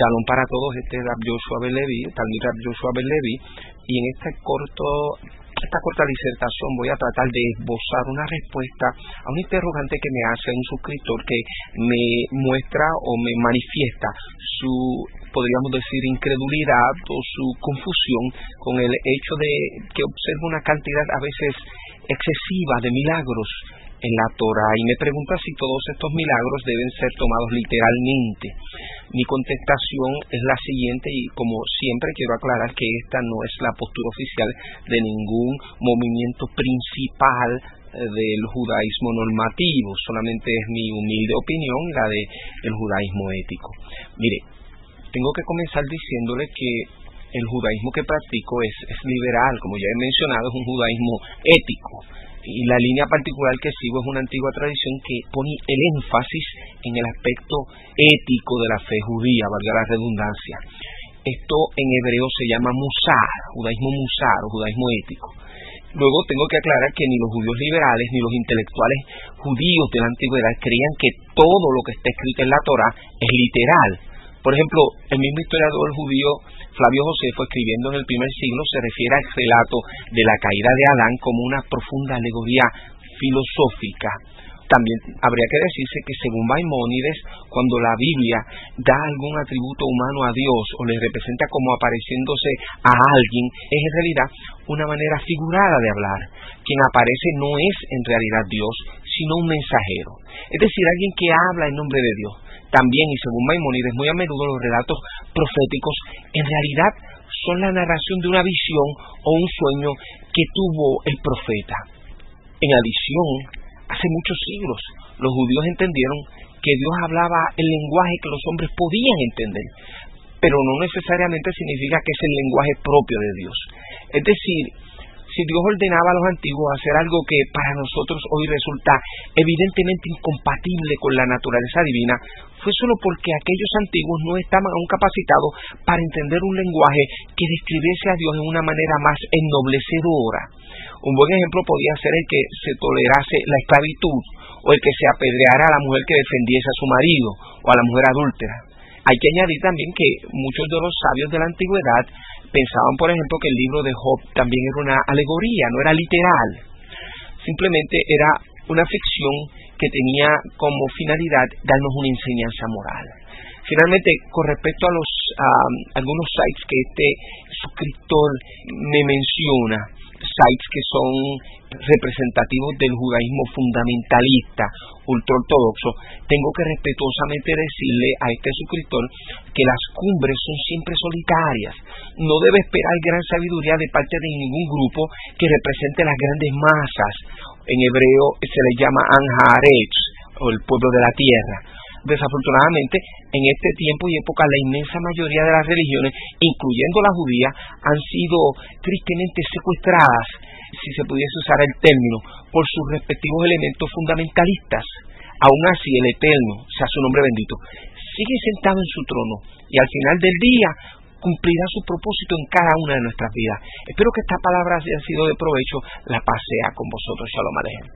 Shalom para todos, este es Rab Joshua Ben Levi, Talmid Rab Joshua Ben Levi, y en esta corta disertación voy a tratar de esbozar una respuesta a un interrogante que me hace un suscriptor que me muestra o me manifiesta su, podríamos decir, incredulidad o su confusión con el hecho de que observa una cantidad a veces excesiva de milagros en la Torah y me pregunta si todos estos milagros deben ser tomados literalmente. Mi contestación es la siguiente y como siempre quiero aclarar que esta no es la postura oficial de ningún movimiento principal del judaísmo normativo, solamente es mi humilde opinión, la del judaísmo ético. Mire, tengo que comenzar diciéndole que el judaísmo que practico es liberal, como ya he mencionado, es un judaísmo ético. Y la línea particular que sigo es una antigua tradición que pone el énfasis en el aspecto ético de la fe judía, valga la redundancia. Esto en hebreo se llama musar, judaísmo musar o judaísmo ético. Luego tengo que aclarar que ni los judíos liberales ni los intelectuales judíos de la antigüedad creían que todo lo que está escrito en la Torá es literal. Por ejemplo, el mismo historiador judío Flavio Josefo, escribiendo en el primer siglo, se refiere al relato de la caída de Adán como una profunda alegoría filosófica. También habría que decirse que según Maimónides, cuando la Biblia da algún atributo humano a Dios o le representa como apareciéndose a alguien, es en realidad una manera figurada de hablar. Quien aparece no es en realidad Dios, sino un mensajero. Es decir, alguien que habla en nombre de Dios. También, y según Maimónides, muy a menudo los relatos proféticos en realidad son la narración de una visión o un sueño que tuvo el profeta. En adición, hace muchos siglos, los judíos entendieron que Dios hablaba el lenguaje que los hombres podían entender, pero no necesariamente significa que es el lenguaje propio de Dios. Es decir, si Dios ordenaba a los antiguos hacer algo que para nosotros hoy resulta evidentemente incompatible con la naturaleza divina, fue solo porque aquellos antiguos no estaban aún capacitados para entender un lenguaje que describiese a Dios en una manera más ennoblecedora. Un buen ejemplo podía ser el que se tolerase la esclavitud o el que se apedreara a la mujer que defendiese a su marido o a la mujer adúltera. Hay que añadir también que muchos de los sabios de la antigüedad pensaban, por ejemplo, que el libro de Job también era una alegoría, no era literal. Simplemente era una ficción que tenía como finalidad darnos una enseñanza moral. Finalmente, con respecto a algunos sites que este suscriptor me menciona, sites que son representativos del judaísmo fundamentalista, ultraortodoxo, tengo que respetuosamente decirle a este suscriptor que las cumbres son siempre solitarias. No debe esperar gran sabiduría de parte de ningún grupo que represente las grandes masas. En hebreo se le llama Am Haaretz, o el pueblo de la tierra. Desafortunadamente, en este tiempo y época, la inmensa mayoría de las religiones, incluyendo la judía, han sido tristemente secuestradas, si se pudiese usar el término, por sus respectivos elementos fundamentalistas. Aún así, el Eterno, sea su nombre bendito, sigue sentado en su trono y al final del día cumplirá su propósito en cada una de nuestras vidas. Espero que esta palabra haya sido de provecho. La paz sea con vosotros. Shalom Alejem.